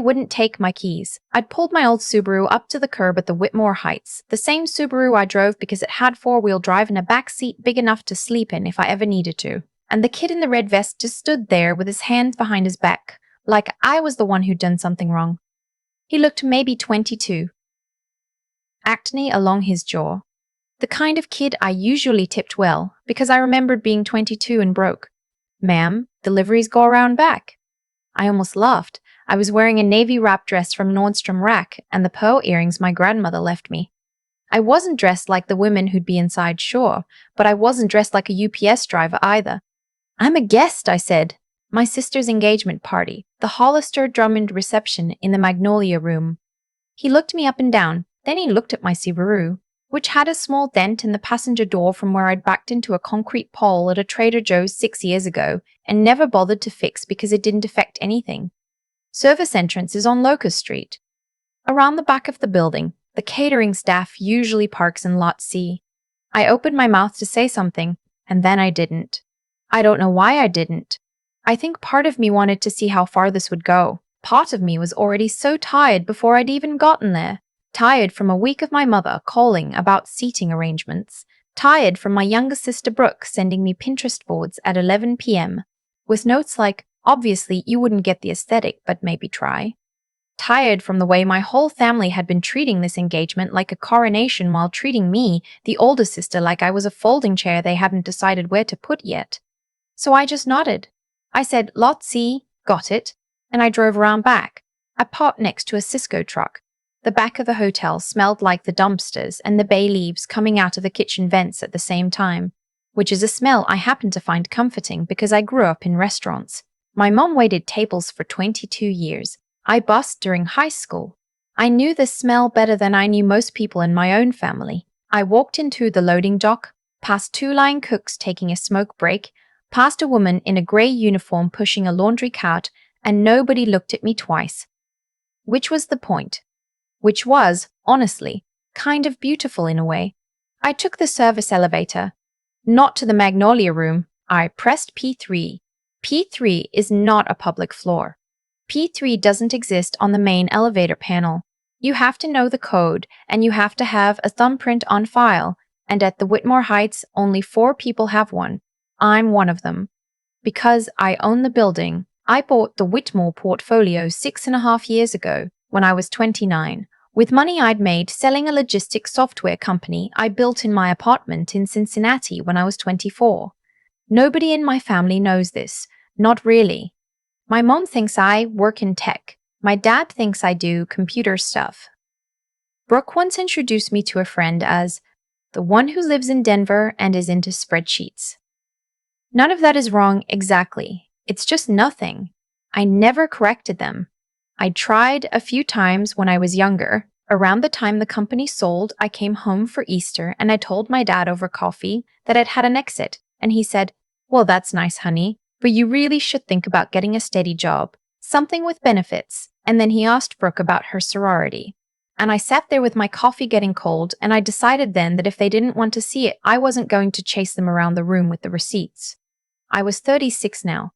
wouldn't take my keys. I'd pulled my old Subaru up to the curb at the Whitmore Heights, the same Subaru I drove because it had four-wheel drive and a back seat big enough to sleep in if I ever needed to. And the kid in the red vest just stood there with his hands behind his back, like I was the one who'd done something wrong. He looked maybe 22. Acne along his jaw. The kind of kid I usually tipped well, because I remembered being 22 and broke. "Ma'am, deliveries go around back." I almost laughed. I was wearing a navy wrap dress from Nordstrom Rack and the pearl earrings my grandmother left me. I wasn't dressed like the women who'd be inside, sure, but I wasn't dressed like a UPS driver either. "I'm a guest," I said. "My sister's engagement party, the Hollister-Drummond reception in the Magnolia Room." He looked me up and down, then he looked at my Subaru, which had a small dent in the passenger door from where I'd backed into a concrete pole at a Trader Joe's 6 years ago and never bothered to fix because it didn't affect anything. Service entrance is on Locust Street. Around the back of the building, the catering staff usually parks in Lot C. I opened my mouth to say something, and then I didn't. I don't know why I didn't. I think part of me wanted to see how far this would go. Part of me was already so tired before I'd even gotten there. Tired from a week of my mother calling about seating arrangements. Tired from my younger sister Brooke sending me Pinterest boards at 11 p.m. with notes like, "Obviously, you wouldn't get the aesthetic, but maybe try." Tired from the way my whole family had been treating this engagement like a coronation while treating me, the older sister, like I was a folding chair they hadn't decided where to put yet. So I just nodded. I said, "Lot C, got it," and I drove around back. I parked next to a Cisco truck. The back of the hotel smelled like the dumpsters and the bay leaves coming out of the kitchen vents at the same time, which is a smell I happen to find comforting because I grew up in restaurants. My mom waited tables for 22 years. I bussed during high school. I knew the smell better than I knew most people in my own family. I walked into the loading dock, past two line cooks taking a smoke break, past a woman in a gray uniform pushing a laundry cart, and nobody looked at me twice. Which was the point. Which was, honestly, kind of beautiful in a way. I took the service elevator. Not to the Magnolia Room. I pressed P3. P3 is not a public floor. P3 doesn't exist on the main elevator panel. You have to know the code, and you have to have a thumbprint on file, and at the Whitmore Heights, only 4 people have one. I'm one of them. Because I own the building, I bought the Whitmore portfolio 6.5 years ago, when I was 29, with money I'd made selling a logistics software company I built in my apartment in Cincinnati when I was 24. Nobody in my family knows this, not really. My mom thinks I work in tech. My dad thinks I do computer stuff. Brooke once introduced me to a friend as the one who lives in Denver and is into spreadsheets. None of that is wrong exactly. It's just nothing. I never corrected them. I tried a few times when I was younger. Around the time the company sold, I came home for Easter and I told my dad over coffee that I'd had an exit, and he said, "Well, that's nice, honey, but you really should think about getting a steady job, something with benefits." And then he asked Brooke about her sorority. And I sat there with my coffee getting cold, and I decided then that if they didn't want to see it, I wasn't going to chase them around the room with the receipts. I was 36 now.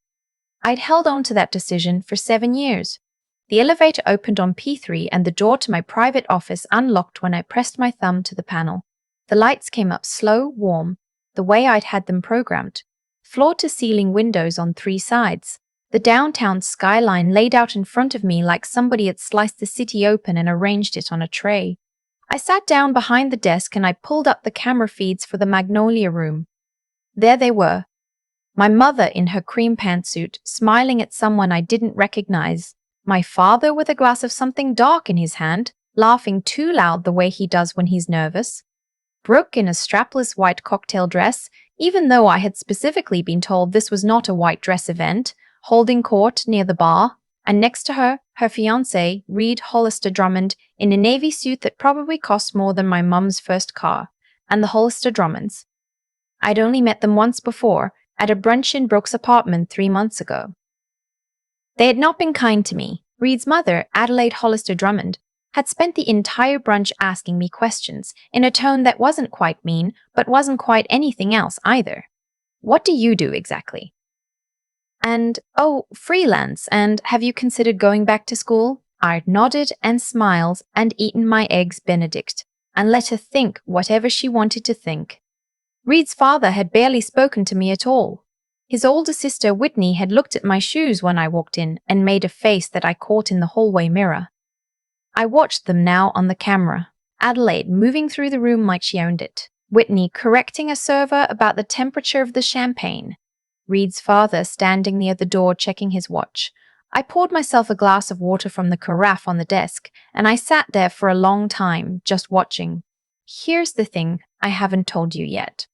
I'd held on to that decision for 7 years. The elevator opened on P3 and the door to my private office unlocked when I pressed my thumb to the panel. The lights came up slow, warm, the way I'd had them programmed. Floor-to-ceiling windows on 3 sides. The downtown skyline laid out in front of me like somebody had sliced the city open and arranged it on a tray. I sat down behind the desk and I pulled up the camera feeds for the Magnolia Room. There they were. My mother in her cream pantsuit, smiling at someone I didn't recognize. My father with a glass of something dark in his hand, laughing too loud the way he does when he's nervous. Brooke in a strapless white cocktail dress, even though I had specifically been told this was not a white dress event, holding court near the bar, and next to her, her fiancé, Reed Hollister-Drummond, in a navy suit that probably cost more than my mum's first car, and the Hollister-Drummonds. I'd only met them once before, at a brunch in Brooke's apartment 3 months ago. They had not been kind to me. Reed's mother, Adelaide Hollister-Drummond, had spent the entire brunch asking me questions, in a tone that wasn't quite mean, but wasn't quite anything else either. "What do you do exactly?" And, "Oh, freelance, and have you considered going back to school?" I'd nodded and smiled and eaten my eggs Benedict and let her think whatever she wanted to think. Reed's father had barely spoken to me at all. His older sister Whitney had looked at my shoes when I walked in and made a face that I caught in the hallway mirror. I watched them now on the camera. Adelaide moving through the room like she owned it. Whitney correcting a server about the temperature of the champagne. Reed's father standing near the door checking his watch. I poured myself a glass of water from the carafe on the desk, and I sat there for a long time, just watching. Here's the thing I haven't told you yet.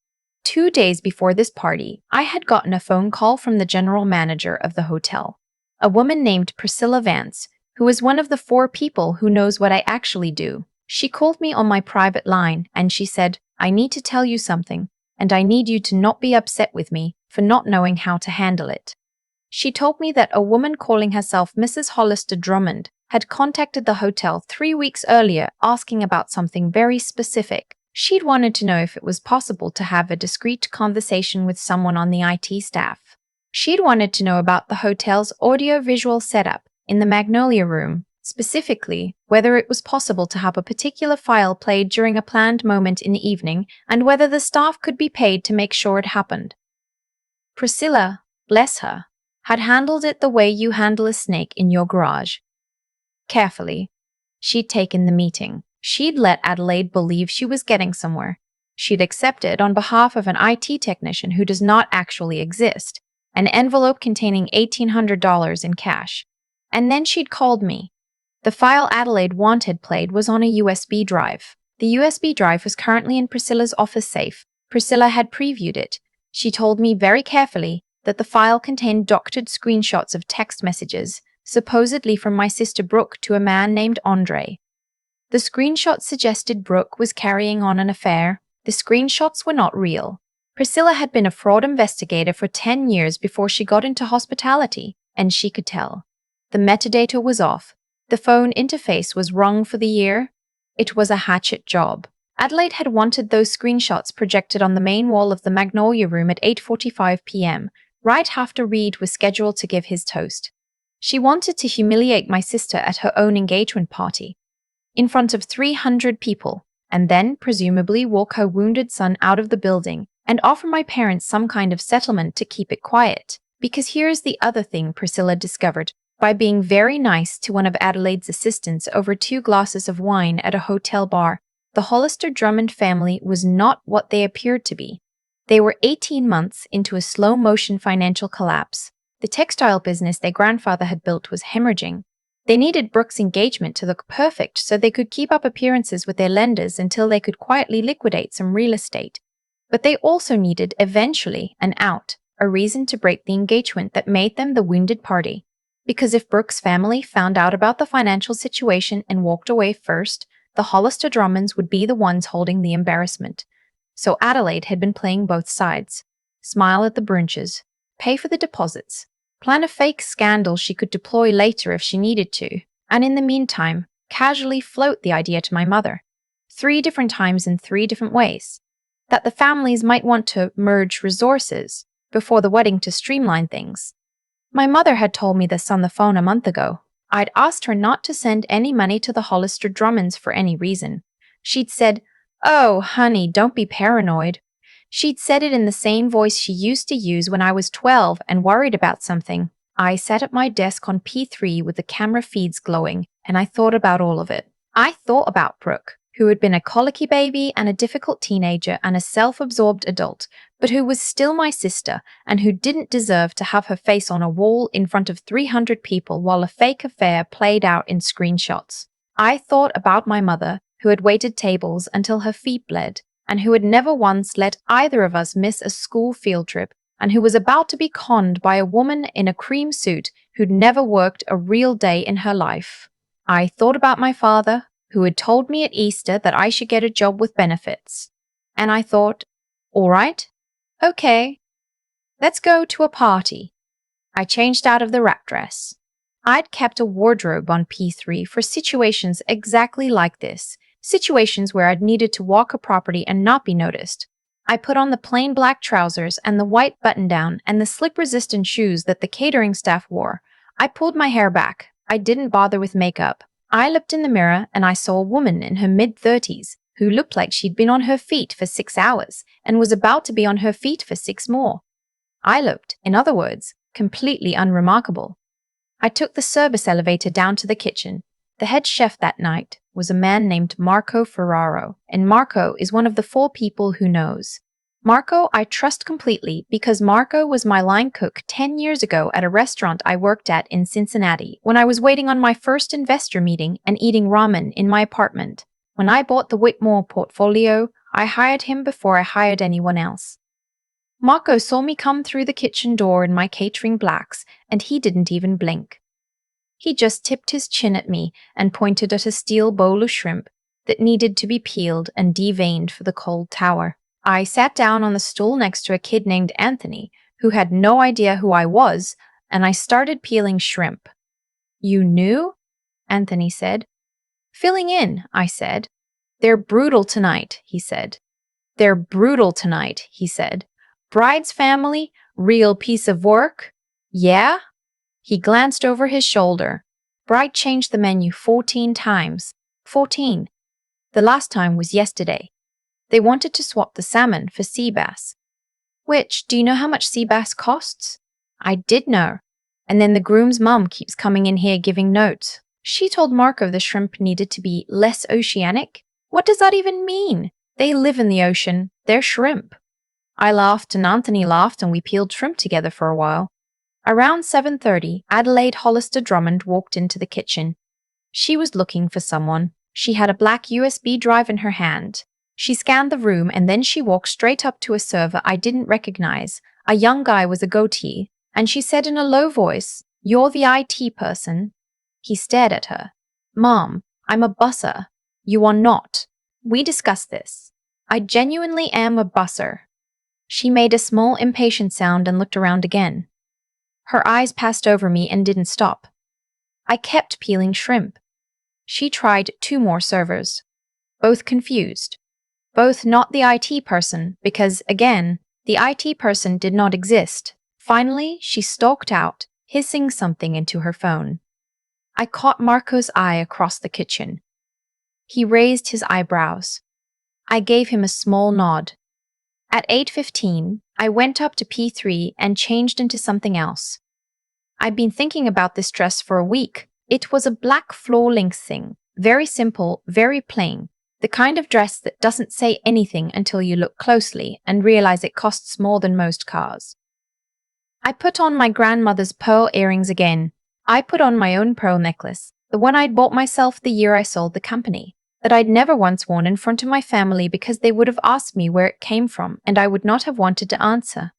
2 days before this party, I had gotten a phone call from the general manager of the hotel, a woman named Priscilla Vance, who is one of the 4 people who knows what I actually do. She called me on my private line, and she said, I need to tell you something, and I need you to not be upset with me for not knowing how to handle it. She told me that a woman calling herself Mrs. Hollister-Drummond had contacted the hotel 3 weeks earlier asking about something very specific. She'd wanted to know if it was possible to have a discreet conversation with someone on the IT staff. She'd wanted to know about the hotel's audio-visual setup in the Magnolia Room, specifically whether it was possible to have a particular file played during a planned moment in the evening and whether the staff could be paid to make sure it happened. Priscilla, bless her, had handled it the way you handle a snake in your garage. Carefully. She'd taken the meeting. She'd let Adelaide believe she was getting somewhere. She'd accepted, on behalf of an IT technician who does not actually exist, an envelope containing $1,800 in cash. And then she'd called me. The file Adelaide wanted played was on a USB drive. The USB drive was currently in Priscilla's office safe. Priscilla had previewed it. She told me very carefully that the file contained doctored screenshots of text messages, supposedly from my sister Brooke to a man named Andre. The screenshots suggested Brooke was carrying on an affair. The screenshots were not real. Priscilla had been a fraud investigator for 10 years before she got into hospitality, and she could tell. The metadata was off. The phone interface was wrong for the year. It was a hatchet job. Adelaide had wanted those screenshots projected on the main wall of the Magnolia Room at 8:45 p.m., right after Reed was scheduled to give his toast. She wanted to humiliate my sister at her own engagement party, in front of 300 people, and then presumably walk her wounded son out of the building and offer my parents some kind of settlement to keep it quiet. Because here's the other thing Priscilla discovered. By being very nice to one of Adelaide's assistants over 2 glasses of wine at a hotel bar, the Hollister-Drummond family was not what they appeared to be. They were 18 months into a slow-motion financial collapse. The textile business their grandfather had built was hemorrhaging. They needed Brooke's engagement to look perfect so they could keep up appearances with their lenders until they could quietly liquidate some real estate. But they also needed, eventually, an out, a reason to break the engagement that made them the wounded party. Because if Brooke's family found out about the financial situation and walked away first, the Hollister-Drummonds would be the ones holding the embarrassment. So Adelaide had been playing both sides. Smile at the brunches, pay for the deposits, plan a fake scandal she could deploy later if she needed to, and in the meantime, casually float the idea to my mother, 3 different times in 3 different ways, that the families might want to merge resources before the wedding to streamline things. My mother had told me this on the phone a month ago. I'd asked her not to send any money to the Hollister-Drummonds for any reason. She'd said, "Oh, honey, don't be paranoid." She'd said it in the same voice she used to use when I was 12 and worried about something. I sat at my desk on P3 with the camera feeds glowing, and I thought about all of it. I thought about Brooke, who had been a colicky baby and a difficult teenager and a self-absorbed adult, but who was still my sister and who didn't deserve to have her face on a wall in front of 300 people while a fake affair played out in screenshots. I thought about my mother, who had waited tables until her feet bled, and who had never once let either of us miss a school field trip, and who was about to be conned by a woman in a cream suit who'd never worked a real day in her life. I thought about my father, who had told me at Easter that I should get a job with benefits. And I thought, all right, okay, let's go to a party. I changed out of the wrap dress. I'd kept a wardrobe on P3 for situations exactly like this, situations where I'd needed to walk a property and not be noticed. I put on the plain black trousers and the white button-down and the slip-resistant shoes that the catering staff wore. I pulled my hair back, I didn't bother with makeup. I looked in the mirror and I saw a woman in her mid-30s who looked like she'd been on her feet for 6 hours and was about to be on her feet for 6 more. I looked, in other words, completely unremarkable. I took the service elevator down to the kitchen. The head chef that night was a man named Marco Ferraro, and Marco is one of the 4 people who knows. Marco I trust completely because Marco was my line cook 10 years ago at a restaurant I worked at in Cincinnati when I was waiting on my first investor meeting and eating ramen in my apartment. When I bought the Whitmore portfolio, I hired him before I hired anyone else. Marco saw me come through the kitchen door in my catering blacks, and he didn't even blink. He just tipped his chin at me and pointed at a steel bowl of shrimp that needed to be peeled and deveined for the cold tower. I sat down on the stool next to a kid named Anthony, who had no idea who I was, and I started peeling shrimp. "You knew?" Anthony said. "Filling in," I said. "They're brutal tonight," he said. "They're brutal tonight," he said. "Bride's family, real piece of work? Yeah?" He glanced over his shoulder. "Bride changed the menu 14 times. 14. The last time was yesterday. They wanted to swap the salmon for sea bass." "Which, do you know how much sea bass costs?" I did know. "And then the groom's mum keeps coming in here giving notes. She told Marco the shrimp needed to be less oceanic. What does that even mean? They live in the ocean. They're shrimp." I laughed and Anthony laughed and we peeled shrimp together for a while. Around 7:30, Adelaide Hollister-Drummond walked into the kitchen. She was looking for someone. She had a black USB drive in her hand. She scanned the room and then she walked straight up to a server I didn't recognize, a young guy with a goatee, and she said in a low voice, "You're the IT person?" He stared at her. "Mom, I'm a busser. You are not. We discussed this. I genuinely am a busser." She made a small impatient sound and looked around again. Her eyes passed over me and didn't stop. I kept peeling shrimp. She tried 2 more servers. Both confused. Both not the IT person because, again, the IT person did not exist. Finally, she stalked out, hissing something into her phone. I caught Marco's eye across the kitchen. He raised his eyebrows. I gave him a small nod. At 8:15, I went up to P3 and changed into something else. I'd been thinking about this dress for a week. It was a black floor-length thing, very simple, very plain, the kind of dress that doesn't say anything until you look closely and realize it costs more than most cars. I put on my grandmother's pearl earrings again. I put on my own pearl necklace, the one I'd bought myself the year I sold the company, that I'd never once worn in front of my family because they would have asked me where it came from and I would not have wanted to answer.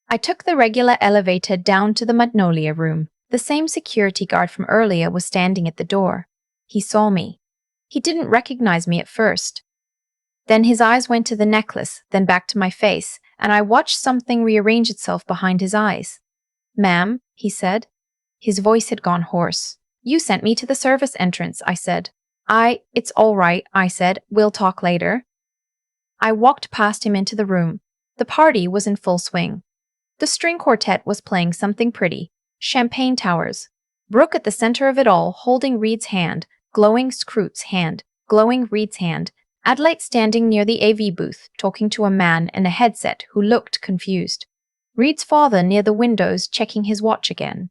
I took the regular elevator down to the Magnolia room. The same security guard from earlier was standing at the door. He saw me. He didn't recognize me at first. Then his eyes went to the necklace, then back to my face, and I watched something rearrange itself behind his eyes. "Ma'am," he said. His voice had gone hoarse. "You sent me to the service entrance," I said. It's all right," I said. "We'll talk later." I walked past him into the room. The party was in full swing. The string quartet was playing something pretty. Champagne Towers. Brooke at the center of it all, holding Reed's hand, glowing Scroote's hand, glowing Reed's hand. Adelaide standing near the AV booth, talking to a man in a headset who looked confused. Reed's father near the windows, checking his watch again.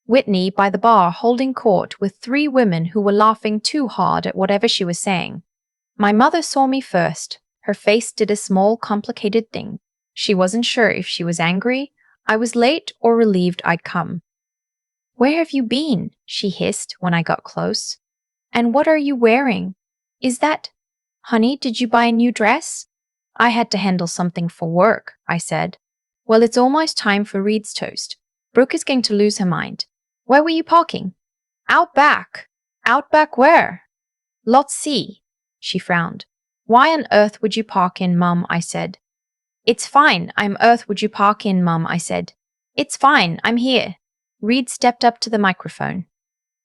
Whitney by the bar holding court with 3 women who were laughing too hard at whatever she was saying. My mother saw me first. Her face did a small, complicated thing. She wasn't sure if she was angry, I was late, or relieved I'd come. "Where have you been?" she hissed when I got close. "And what are you wearing? Is that... Honey, did you buy a new dress?" "I had to handle something for work," I said. "Well, it's almost time for Reed's toast. Brooke is going to lose her mind. Where were you parking?" "Out back." "Out back where?" "Lot C." She frowned. "Why on earth would you park in, Mum?" I said. "It's fine. I'm earth would you park in, Mum?" I said. "It's fine. I'm here." Reed stepped up to the microphone.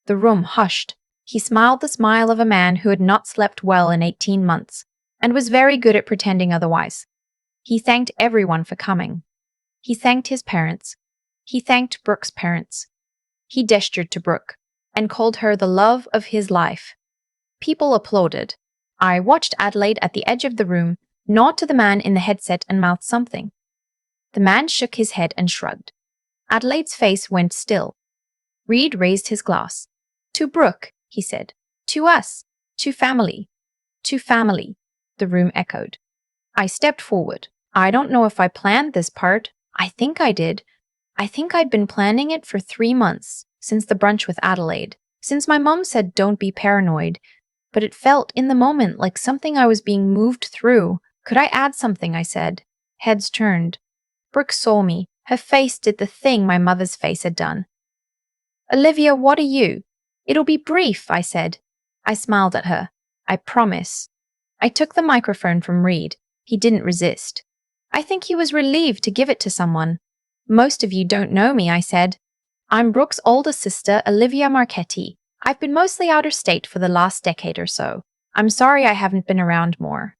The room hushed. He smiled the smile of a man who had not slept well in 18 months, and was very good at pretending otherwise. He thanked everyone for coming. He thanked his parents. He thanked Brooke's parents. He gestured to Brooke. and called her the love of his life. People applauded. I watched Adelaide at the edge of the room, nod to the man in the headset and mouth something. The man shook his head and shrugged. Adelaide's face went still. Reed raised his glass. To Brooke, he said. To us. To family. To family, the room echoed. I stepped forward. I don't know if I planned this part. I think I did. I think I'd been planning it for 3 months, since the brunch with Adelaide, since my mom said don't be paranoid. But it felt in the moment like something I was being moved through. Could I add something, I said. Heads turned. Brooke saw me. Her face did the thing my mother's face had done. Olivia, what are you? It'll be brief, I said. I smiled at her. I promise. I took the microphone from Reed. He didn't resist. I think he was relieved to give it to someone. Most of you don't know me, I said. I'm Brooke's older sister, Olivia Marchetti. I've been mostly out of state for the last decade or so. I'm sorry I haven't been around more.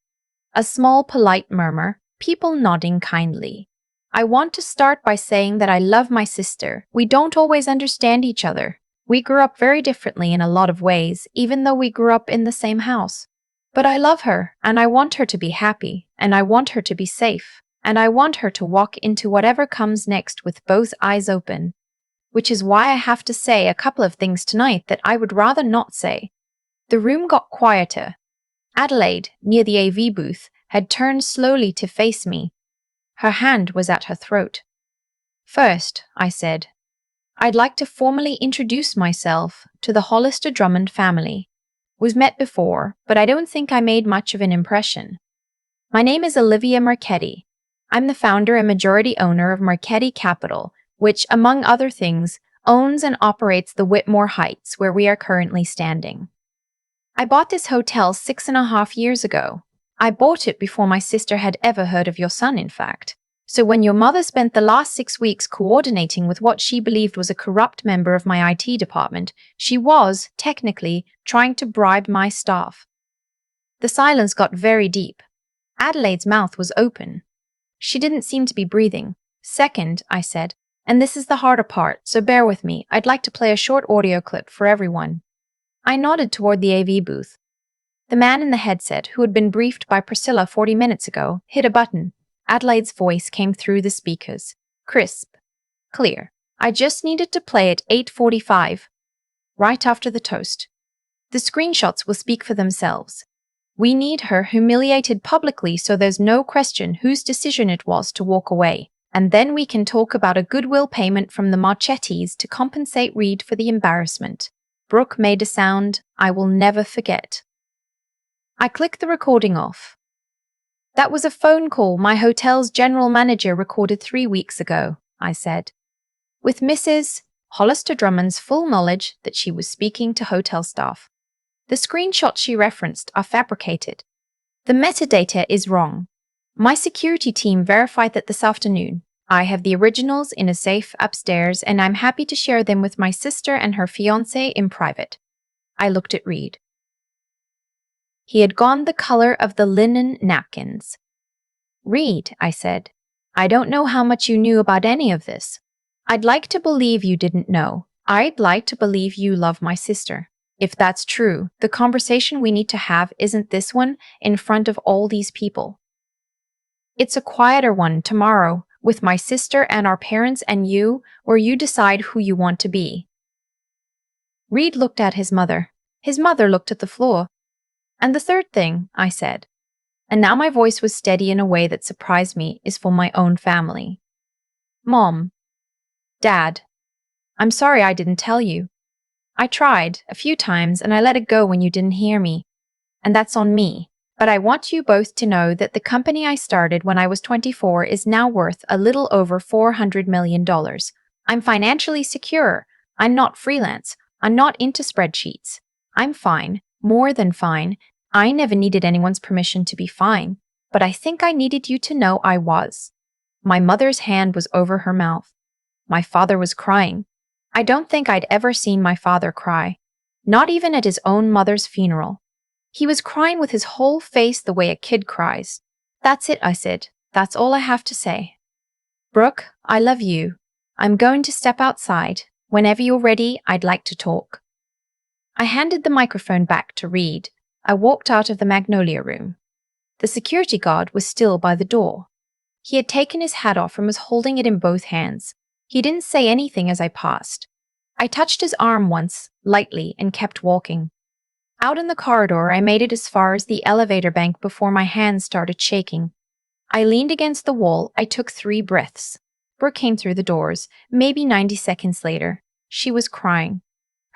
A small, polite murmur, people nodding kindly. I want to start by saying that I love my sister. We don't always understand each other. We grew up very differently in a lot of ways, even though we grew up in the same house. But I love her, and I want her to be happy, and I want her to be safe, and I want her to walk into whatever comes next with both eyes open. Which is why I have to say a couple of things tonight that I would rather not say. The room got quieter. Adelaide, near the AV booth, had turned slowly to face me. Her hand was at her throat. First, I said, I'd like to formally introduce myself to the Hollister-Drummond family. We've met before, but I don't think I made much of an impression. My name is Olivia Marchetti. I'm the founder and majority owner of Marchetti Capital, which, among other things, owns and operates the Whitmore Heights, where we are currently standing. I bought this hotel 6.5 years ago. I bought it before my sister had ever heard of your son, in fact. So when your mother spent the last 6 weeks coordinating with what she believed was a corrupt member of my IT department, she was, technically, trying to bribe my staff. The silence got very deep. Adelaide's mouth was open. She didn't seem to be breathing. Second, I said, and this is the harder part, so bear with me, I'd like to play a short audio clip for everyone. I nodded toward the AV booth. The man in the headset, who had been briefed by Priscilla 40 minutes ago, hit a button. Adelaide's voice came through the speakers. Crisp. Clear. I just needed to play at 8:45. Right after the toast. The screenshots will speak for themselves. We need her humiliated publicly so there's no question whose decision it was to walk away. And then we can talk about a goodwill payment from the Marchettis to compensate Reed for the embarrassment. Brooke made a sound I will never forget. I clicked the recording off. That was a phone call my hotel's general manager recorded 3 weeks ago, I said, with Mrs. Hollister-Drummond's full knowledge that she was speaking to hotel staff. The screenshots she referenced are fabricated. The metadata is wrong. My security team verified that this afternoon. I have the originals in a safe upstairs, and I'm happy to share them with my sister and her fiancé in private. I looked at Reed. He had gone the color of the linen napkins. Reed, I said, I don't know how much you knew about any of this. I'd like to believe you didn't know. I'd like to believe you love my sister. If that's true, the conversation we need to have isn't this one in front of all these people. It's a quieter one tomorrow with my sister and our parents and you, where you decide who you want to be. Reed looked at his mother. His mother looked at the floor. And the third thing, I said, and now my voice was steady in a way that surprised me, is for my own family. Mom. Dad. I'm sorry I didn't tell you. I tried a few times and I let it go when you didn't hear me. And that's on me. But I want you both to know that the company I started when I was 24 is now worth a little over $400 million. I'm financially secure. I'm not freelance. I'm not into spreadsheets. I'm fine. More than fine. I never needed anyone's permission to be fine, but I think I needed you to know I was. My mother's hand was over her mouth. My father was crying. I don't think I'd ever seen my father cry, not even at his own mother's funeral. He was crying with his whole face the way a kid cries. That's it, I said. That's all I have to say. Brooke, I love you. I'm going to step outside. Whenever you're ready, I'd like to talk. I handed the microphone back to Reed. I walked out of the Magnolia room. The security guard was still by the door. He had taken his hat off and was holding it in both hands. He didn't say anything as I passed. I touched his arm once, lightly, and kept walking. Out in the corridor, I made it as far as the elevator bank before my hands started shaking. I leaned against the wall. I took 3 breaths. Brooke came through the doors, maybe 90 seconds later. She was crying.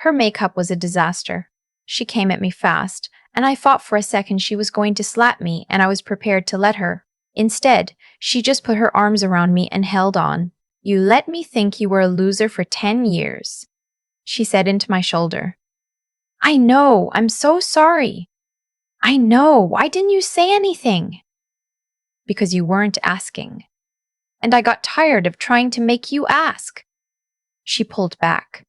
Her makeup was a disaster. She came at me fast, and I thought for a second she was going to slap me, and I was prepared to let her. Instead, she just put her arms around me and held on. "You let me think you were a loser for 10 years," she said into my shoulder. "I know, I'm so sorry." "I know, why didn't you say anything?" "Because you weren't asking. And I got tired of trying to make you ask." She pulled back.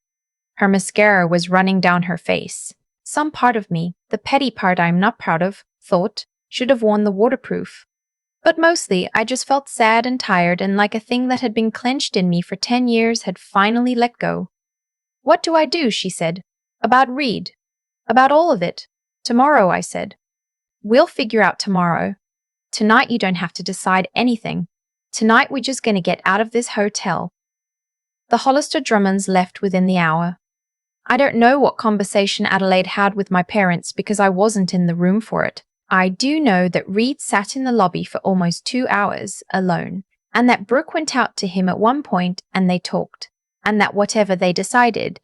Her mascara was running down her face. Some part of me, the petty part I'm not proud of, thought, should have worn the waterproof. But mostly, I just felt sad and tired and like a thing that had been clenched in me for 10 years had finally let go. "What do I do?" she said. "About Reed." "About all of it." "Tomorrow," I said. "We'll figure out tomorrow. Tonight you don't have to decide anything. Tonight we're just going to get out of this hotel." The Hollister-Drummonds left within the hour. I don't know what conversation Adelaide had with my parents because I wasn't in the room for it. I do know that Reed sat in the lobby for almost 2 hours, alone, and that Brooke went out to him at one point and they talked, and that whatever they decided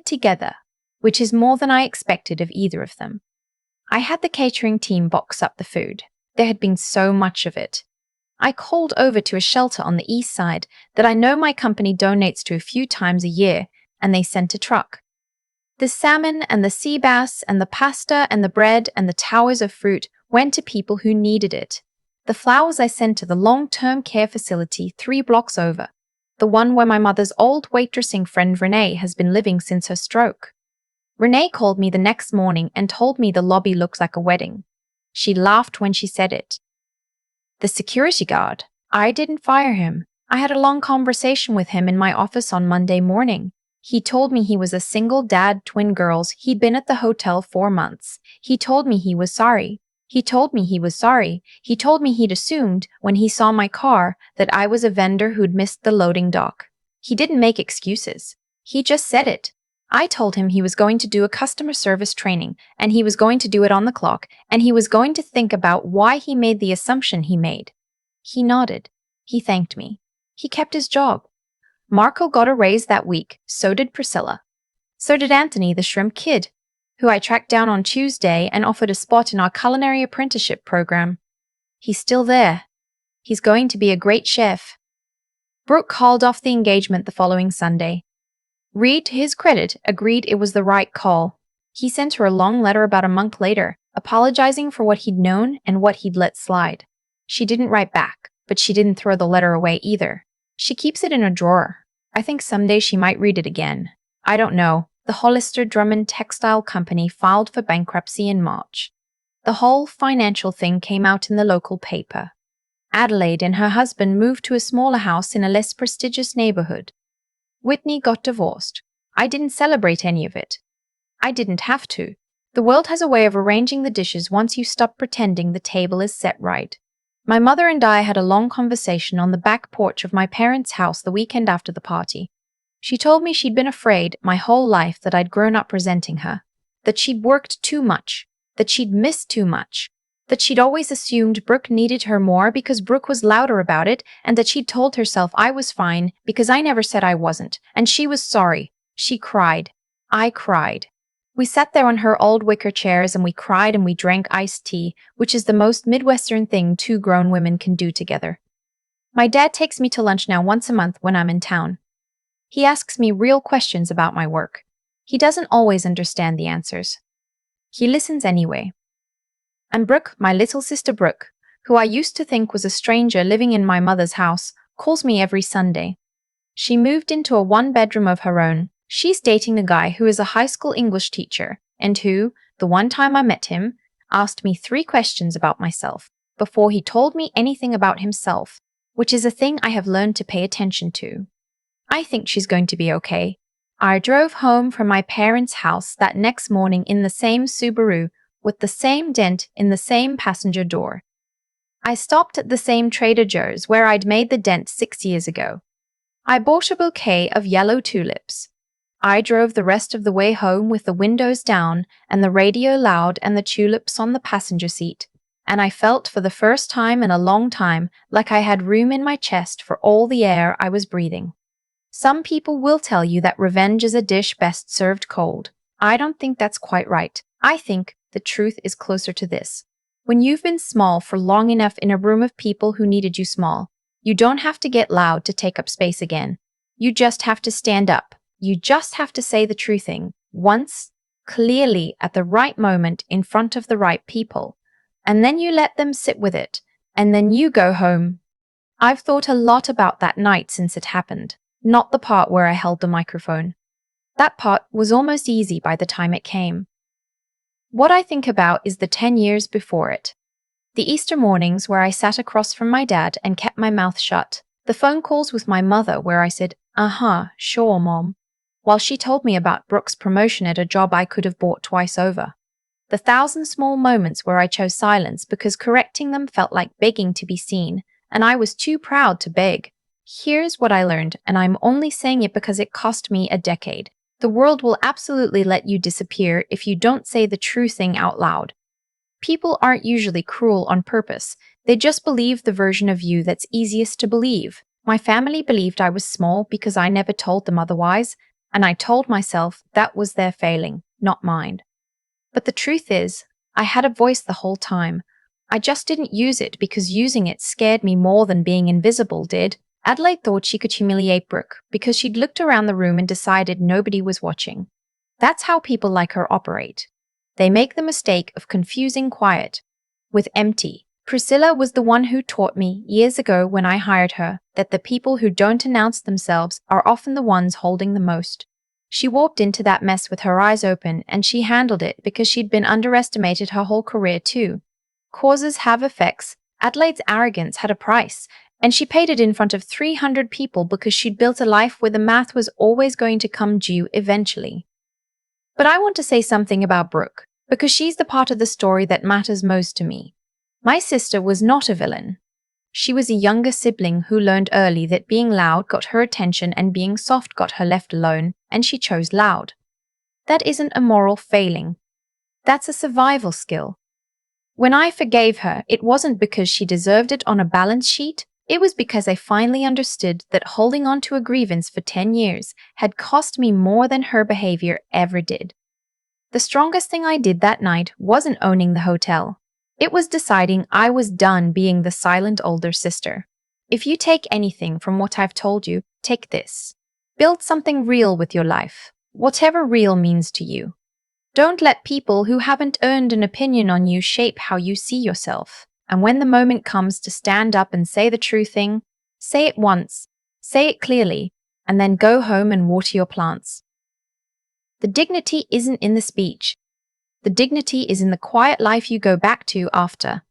together, which is more than I expected of either of them. I had the catering team box up the food. There had been so much of it. I called over to a shelter on the east side that I know my company donates to a few times a year, and they sent a truck. The salmon and the sea bass and the pasta and the bread and the towers of fruit went to people who needed it. The flowers I sent to the long-term care facility 3 blocks over, the one where my mother's old waitressing friend Renee has been living since her stroke. Renee called me the next morning and told me the lobby looked like a wedding. She laughed when she said it. The security guard, I didn't fire him. I had a long conversation with him in my office on Monday morning. He told me he was a single dad, twin girls. He'd been at the hotel 4 months. He told me he was sorry. He told me he'd assumed, when he saw my car, that I was a vendor who'd missed the loading dock. He didn't make excuses. He just said it. I told him he was going to do a customer service training, and he was going to do it on the clock, and he was going to think about why he made the assumption he made. He nodded. He thanked me. He kept his job. Marco got a raise that week, so did Priscilla. So did Anthony, the shrimp kid, who I tracked down on Tuesday and offered a spot in our culinary apprenticeship program. He's still there. He's going to be a great chef. Brooke called off the engagement the following Sunday. Reed, to his credit, agreed it was the right call. He sent her a long letter about a month later, apologizing for what he'd known and what he'd let slide. She didn't write back, but she didn't throw the letter away either. She keeps it in a drawer. I think someday she might read it again. I don't know. The Hollister-Drummond textile company filed for bankruptcy in March. The whole financial thing came out in the local paper. Adelaide and her husband moved to a smaller house in a less prestigious neighborhood. Whitney got divorced. I didn't celebrate any of it. I didn't have to. The world has a way of arranging the dishes once you stop pretending the table is set right. My mother and I had a long conversation on the back porch of my parents' house the weekend after the party. She told me she'd been afraid my whole life that I'd grown up resenting her, that she'd worked too much, that she'd missed too much, that she'd always assumed Brooke needed her more because Brooke was louder about it, and that she'd told herself I was fine because I never said I wasn't, and she was sorry. She cried. I cried. We sat there on her old wicker chairs and we cried and we drank iced tea, which is the most Midwestern thing 2 grown women can do together. My dad takes me to lunch now once a month when I'm in town. He asks me real questions about my work. He doesn't always understand the answers. He listens anyway. And Brooke, my little sister Brooke, who I used to think was a stranger living in my mother's house, calls me every Sunday. She moved into a 1-bedroom of her own. She's dating a guy who is a high school English teacher and who, the one time I met him, asked me 3 questions about myself before he told me anything about himself, which is a thing I have learned to pay attention to. I think she's going to be okay. I drove home from my parents' house that next morning in the same Subaru, with the same dent in the same passenger door. I stopped at the same Trader Joe's where I'd made the dent 6 years ago. I bought a bouquet of yellow tulips. I drove the rest of the way home with the windows down and the radio loud and the tulips on the passenger seat, and I felt for the first time in a long time like I had room in my chest for all the air I was breathing. Some people will tell you that revenge is a dish best served cold. I don't think that's quite right. I think the truth is closer to this. When you've been small for long enough in a room of people who needed you small, you don't have to get loud to take up space again. You just have to stand up. You just have to say the true thing, once, clearly at the right moment in front of the right people. And then you let them sit with it. And then you go home. I've thought a lot about that night since it happened, not the part where I held the microphone. That part was almost easy by the time it came. What I think about is the 10 years before it. The Easter mornings where I sat across from my dad and kept my mouth shut. The phone calls with my mother where I said, sure, Mom, while she told me about Brooke's promotion at a job I could have bought twice over. The 1,000 small moments where I chose silence because correcting them felt like begging to be seen, and I was too proud to beg. Here's what I learned, and I'm only saying it because it cost me a decade. The world will absolutely let you disappear if you don't say the true thing out loud. People aren't usually cruel on purpose. They just believe the version of you that's easiest to believe. My family believed I was small because I never told them otherwise, and I told myself that was their failing, not mine. But the truth is, I had a voice the whole time. I just didn't use it because using it scared me more than being invisible did. Adelaide thought she could humiliate Brooke because she'd looked around the room and decided nobody was watching. That's how people like her operate. They make the mistake of confusing quiet with empty. Priscilla was the one who taught me years ago when I hired her that the people who don't announce themselves are often the ones holding the most. She walked into that mess with her eyes open, and she handled it because she'd been underestimated her whole career too. Causes have effects. Adelaide's arrogance had a price, and she paid it in front of 300 people because she'd built a life where the math was always going to come due eventually. But I want to say something about Brooke, because she's the part of the story that matters most to me. My sister was not a villain. She was a younger sibling who learned early that being loud got her attention and being soft got her left alone, and she chose loud. That isn't a moral failing. That's a survival skill. When I forgave her, it wasn't because she deserved it on a balance sheet. It was because I finally understood that holding on to a grievance for 10 years had cost me more than her behavior ever did. The strongest thing I did that night wasn't owning the hotel. It was deciding I was done being the silent older sister. If you take anything from what I've told you, take this. Build something real with your life, whatever real means to you. Don't let people who haven't earned an opinion on you shape how you see yourself. And when the moment comes to stand up and say the true thing, say it once, say it clearly, and then go home and water your plants. The dignity isn't in the speech. The dignity is in the quiet life you go back to after.